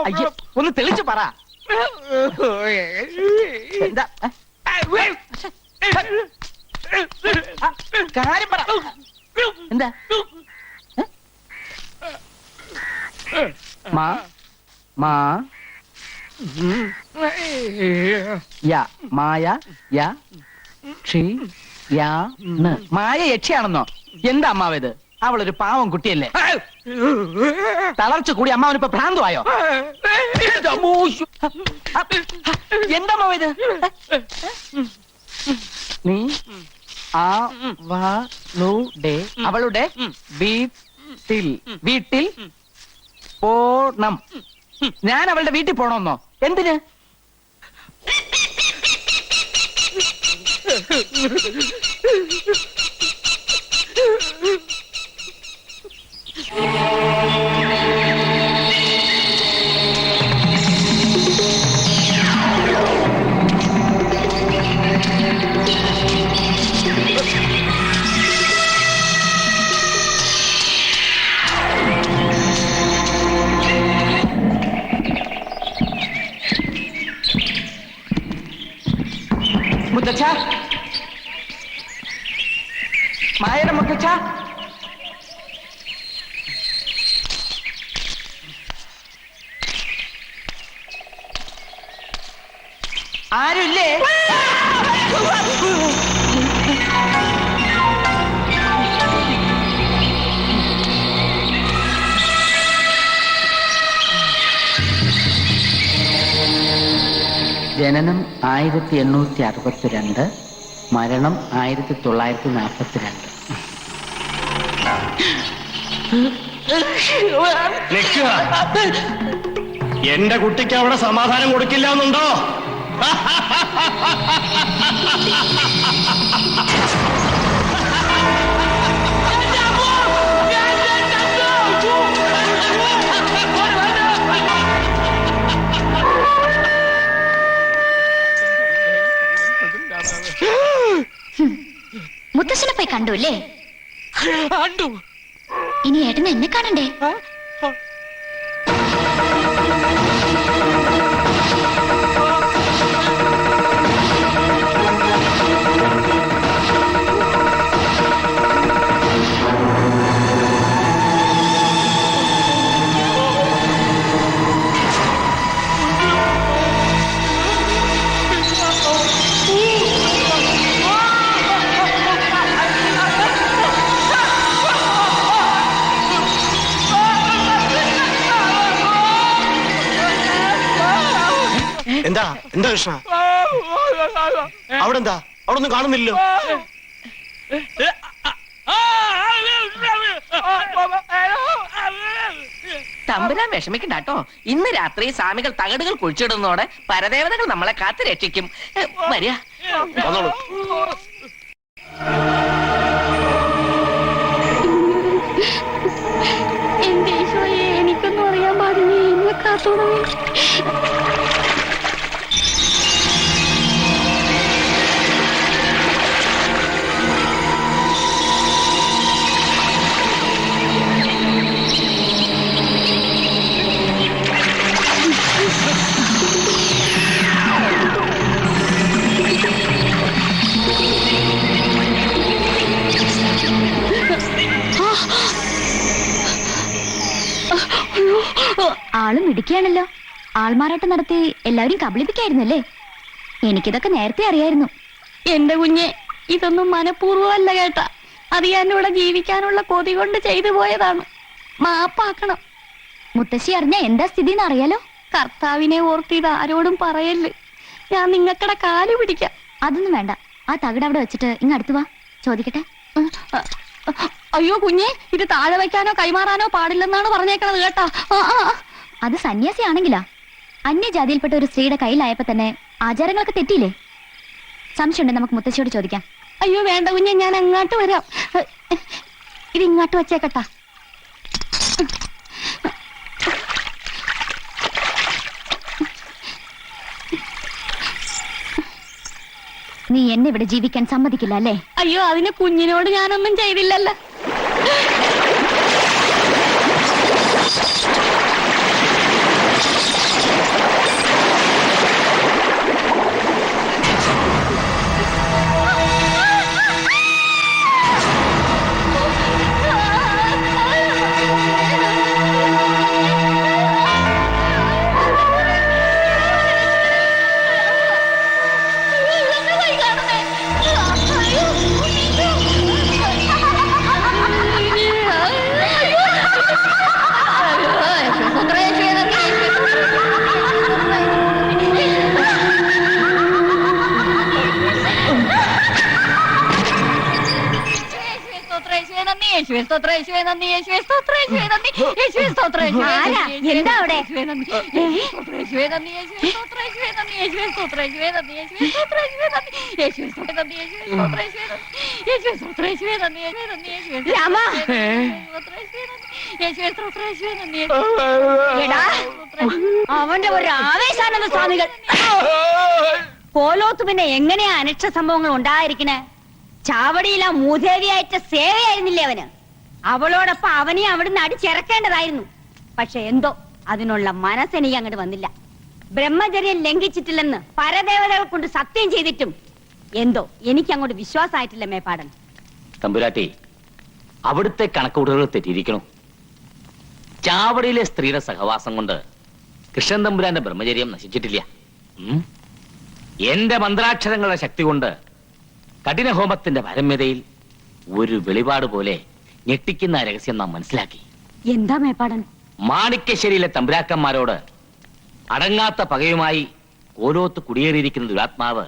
അയ്യോ, ഒന്ന് തെളിച്ചു പറ. എന്താ കാര്യം പറ. എന്താ മാ മാ യ മായ യ ക്ഷി യാ ന്. മായ യക്ഷിയാണെന്നോ? എന്താ അമ്മാവത്? അവളൊരു പാവം കുട്ടിയല്ലേ? തളർച്ച കൂടി അമ്മാവനിപ്പോ ഭ്രാന്തമായോ? എന്താ അമ്മാവത്? നീ അവളുടെ വീട്ടിൽ വീട്ടിൽ പോണം. ഞാൻ അവളുടെ വീട്ടിൽ പോണമെന്നോ? എന്തിന്? മുത്തച്ഛ, മായയുടെ മുത്തച്ഛ, ആരുമില്ലേ? ജനനം 1862, മരണം 1942. എന്റെ കുട്ടിക്ക് അവിടെ സമാധാനം കൊടുക്കില്ല എന്നുണ്ടോ? മുത്തശ്ശനെ പോയി കണ്ടു അല്ലേ? ഇനി ഏട്ടന് എന്നെ കാണണ്ടേ? എന്താ എന്താ കൃഷ്ണ? അവിടെ എന്താ? അവിടെ ഒന്നും കാണുന്നില്ലല്ലോ. തമ്പുരാൻ വിഷമിക്കണ്ടാട്ടോ. ഇന്ന് രാത്രി സ്വാമികൾ തകടുകൾ കുഴിച്ചിടുന്നതോടെ പരദേവതകൾ നമ്മളെ കാത്തു രക്ഷിക്കും. വരിക. എന്റെ ഈശോയെ, എനിക്കൊന്നും അറിയാൻ പാടില്ലേ? എന്നെ കാത്തോളൂ. ആളും ഇടിക്കുകയാണല്ലോ. ആൾമാറാട്ടം നടത്തി എല്ലാവരും കബളിപ്പിക്കായിരുന്നല്ലേ? എനിക്കിതൊക്കെ നേരത്തെ അറിയായിരുന്നു. എന്റെ കുഞ്ഞെ, ഇതൊന്നും മനഃപൂർവ്വമല്ല കേട്ട. അത് ഞാൻ ഇവിടെ ജീവിക്കാനുള്ള കൊതി കൊണ്ട് ചെയ്തു പോയതാണ്. മാപ്പാക്കണം. മുത്തശ്ശി അറിഞ്ഞ എന്താ സ്ഥിതി എന്ന് അറിയാലോ? കർത്താവിനെ ഓർത്ത് ഇത് ആരോടും പറയല്ലേ. ഞാൻ നിങ്ങക്കടെ കാല് പിടിക്കാം. അതൊന്നും വേണ്ട. ആ തകിട് അവിടെ വെച്ചിട്ട് ഇങ്ങടുത്ത് വാ, ചോദിക്കട്ടെ. അയ്യോ കുഞ്ഞെ, ഇത് താഴെ വയ്ക്കാനോ കൈമാറാനോ പാടില്ലെന്നാണ് പറഞ്ഞേക്കണത് കേട്ടാ. അത് സന്യാസിയാണെങ്കിലാ. അന്യജാതിയിൽപ്പെട്ട ഒരു സ്ത്രീയുടെ കയ്യിലായപ്പോ തന്നെ ആചാരങ്ങളൊക്കെ തെറ്റിയില്ലേ? സംശയമുണ്ട്, നമുക്ക് മുത്തശ്ശിയോട് ചോദിക്കാം. അയ്യോ വേണ്ട കുഞ്ഞെ, ഞാൻ അങ്ങോട്ട് വരാം. ഇത് ഇങ്ങോട്ട് വച്ചേക്കട്ടാ. നീ എന്നെ ഇവിടെ ജീവിക്കാൻ സമ്മതിക്കില്ല അല്ലേ? അയ്യോ, അതിന് കുഞ്ഞിനോട് ഞാനൊന്നും ചെയ്തില്ലല്ലോ. യേശുവേ സ്തോത്രം, യേശുവേ നന്ദി, യേശുവേ സ്തോത്രം, യേശുവേ നന്ദി, യേശുവേ സ്തോത്രം, യേശുവേ ആരാ? നന്ദി, എന്താ അവിടെ? യേശുവേ നന്ദി, യേശുവേ നന്ദി, യേശുവേ സ്തോത്രം, യേശുവേ നന്ദി, യേശുവേ സ്തോത്രം, യേശുവേ നന്ദി, യേശുവേ സ്തോത്രം, യേശുവേ നന്ദി, യേശുവേ സ്തോത്രം, നന്ദി, യേശുവേ സ്തോത്രം, യേശുവേ നന്ദി, യേശുവേ സ്തോത്രം, യേശുവേ നന്ദി, യേശുവേ നന്ദി, യേശുവേ സ്തോത്രം, രാമ. യേശുവേ സ്തോത്രം, യേശുവേ നന്ദി, എടാ, അവന്റെ ഒരു ആവേശാനന്ദ സ്വാമികൾ. കോലോത്ത് പിന്നെ എങ്ങനെയാ അനിഷ്ട സംഭവങ്ങൾ ഉണ്ടായിരിക്കണേ? ചാവടിയിൽ ആ മൂദേവിയായിട്ട് സേവയായിരുന്നില്ലേ അവന്? അവളോടൊപ്പം അവനെ അവിടുന്ന് അടിച്ചിറക്കേണ്ടതായിരുന്നു. പക്ഷെ എന്തോ അതിനുള്ള മനസ്സെനിക്ക് അങ്ങോട്ട് വന്നില്ല. ബ്രഹ്മചര്യം ലംഘിച്ചിട്ടില്ലെന്ന് പരദേവതകൾ കൊണ്ട് സത്യം ചെയ്തിട്ടും എന്തോ എനിക്ക് അങ്ങോട്ട് വിശ്വാസമായിട്ടില്ല മേപ്പാടൻ. തമ്പുരാട്ടി, അവിടുത്തെ കണക്കുകൂട്ടലുകൾ തെറ്റിയിരിക്കണു. ചാവടിയിലെ സ്ത്രീയുടെ സഹവാസം കൊണ്ട് കൃഷ്ണൻ തമ്പുരാന്റെ ബ്രഹ്മചര്യം നശിച്ചിട്ടില്ല. എന്റെ മന്ത്രാക്ഷരങ്ങളുടെ ശക്തി കൊണ്ട് കഠിനഹോമത്തിന്റെ പരമ്യതയിൽ ഒരു വെളിപാട് പോലെ ഞെട്ടിക്കുന്ന രഹസ്യം നാം മനസ്സിലാക്കി. എന്താ മേപ്പാടൻ? മാണിക്യശ്ശേരിയിലെ തമ്പുരാക്കന്മാരോട് അടങ്ങാത്ത പകയുമായി കോലോത്ത് കുടിയേറിയിരിക്കുന്ന ദുരാത്മാവ്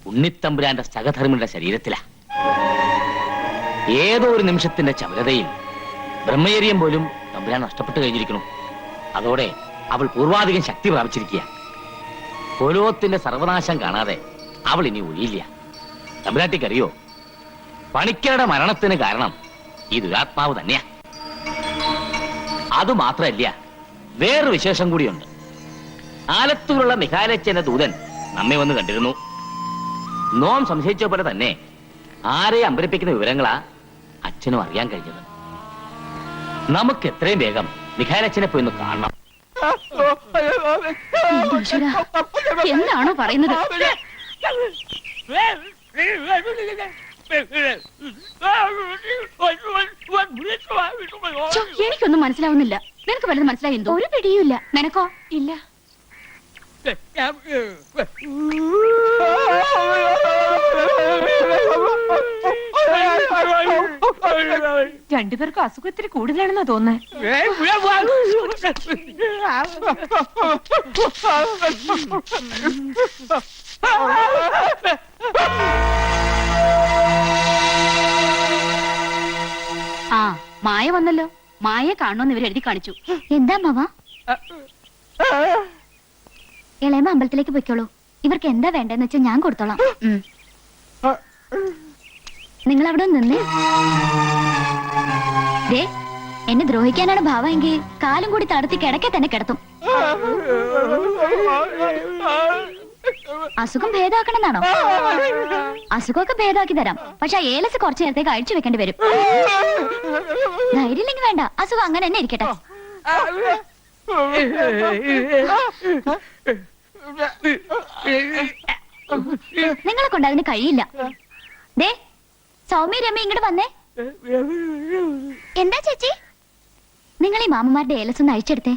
ഉണ്ണിത്തമ്പുരാന്റെ സഹധർമ്മിയുടെ ശരീരത്തിലാ. ഏതോ ഒരു നിമിഷത്തിന്റെ ചപലതയിൽ ബ്രഹ്മചര്യം പോലും തമ്പുരാൻ നഷ്ടപ്പെട്ടു കഴിഞ്ഞിരിക്കുന്നു. അതോടെ അവൾ പൂർവാധികം ശക്തി പ്രാപിച്ചിരിക്കുക. കോലോത്തിന്റെ സർവനാശം കാണാതെ അവൾ ഇനി ഒഴിയില്ല. തമ്പുരാട്ടിക്കറിയോ, പണിക്കരുടെ മരണത്തിന് കാരണം ഈ ദുരാത്മാവ് തന്നെയാ. അതുമാത്രമല്ല, വേറൊരു വിശേഷം കൂടിയുണ്ട്. ആലത്തൂരുള്ള മിഖാലച്ചന്റെ ദൂതൻ നമ്മെ വന്ന് കണ്ടിരുന്നു. നോം സംശയിച്ച പോലെ തന്നെ ആരെ അമ്പരിപ്പിക്കുന്ന വിവരങ്ങളാ അച്ഛനും അറിയാൻ കഴിഞ്ഞത്. നമുക്ക് എത്രയും വേഗം മിഖാലച്ചനെ പോയി ഒന്ന് കാണണം. എന്റെ ഈശ്വരാ, എന്താണോ പറയുന്നത്? ഛോ, എനിക്കൊന്നും മനസ്സിലാവുന്നില്ല. നിനക്ക് വല്ലതും മനസ്സിലായി? എന്തോ ഒരു പിടിയുമില്ല. നിനക്കോ? ഇല്ല. രണ്ടുപേർക്കും അസുഖം ഇത്തിരി കൂടുതലാണെന്നാ തോന്നുന്നത്. ആ, മായ വന്നല്ലോ. മായയെ കാണുമെന്ന് ഇവർ എഴുതി കാണിച്ചു. എന്താ മാവ? ഇളയമ്മ അമ്പലത്തിലേക്ക് പൊയ്ക്കോളൂ. ഇവർക്ക് എന്താ വേണ്ടെന്ന് വെച്ചാൽ ഞാൻ കൊടുത്തോളാം. നിങ്ങൾ അവിടെ നിന്നേ. ദേ, എന്നെ ദ്രോഹിക്കാനാണ് ഭാവമെങ്കിൽ കാലും കൂടി തടത്തി കിടക്കെ തന്നെ കിടത്തും. അസുഖം ഭേദമാക്കണമെന്നാണോ? അസുഖമൊക്കെ ഭേദമാക്കി തരാം. പക്ഷെ ഏലസ് കുറച്ചു നേരത്തേക്ക് അഴിച്ചു വെക്കേണ്ടി വരും. ധൈര്യമില്ലെങ്കിൽ വേണ്ട, അസുഖം അങ്ങനെ തന്നെ ഇരിക്കട്ടെ. നിങ്ങളെ കൊണ്ട് അതിന് കഴിയില്ല. ദേ, സൗമ്യ രമ്യ ഇങ്ങോട്ട് വന്നേ. എന്താ ചേച്ചി? നിങ്ങൾ ഈ മാമന്മാരുടെ ഏലസ് ഒന്ന് അഴിച്ചെടുത്തേ.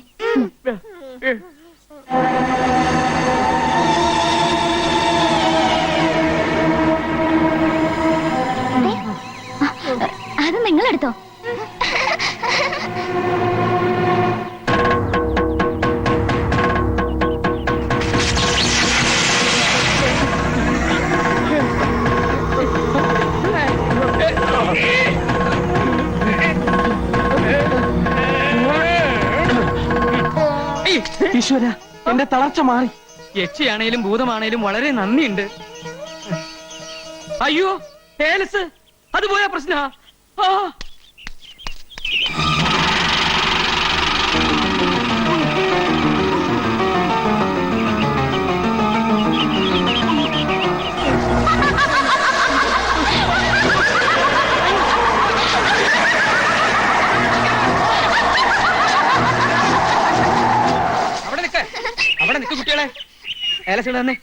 അത് നിങ്ങളെടുത്തോ. ഈശ്വര, എന്റെ തളർച്ച മാറി. യക്ഷിയാണേലും ഭൂതമാണേലും വളരെ നന്ദിയുണ്ട്. അയ്യോ, ഏലസ് അത് പോയ പ്രശ്ന. അവിടെ നിക്ക് കുട്ടികളെ. ഏലസുകൾ തന്നെ.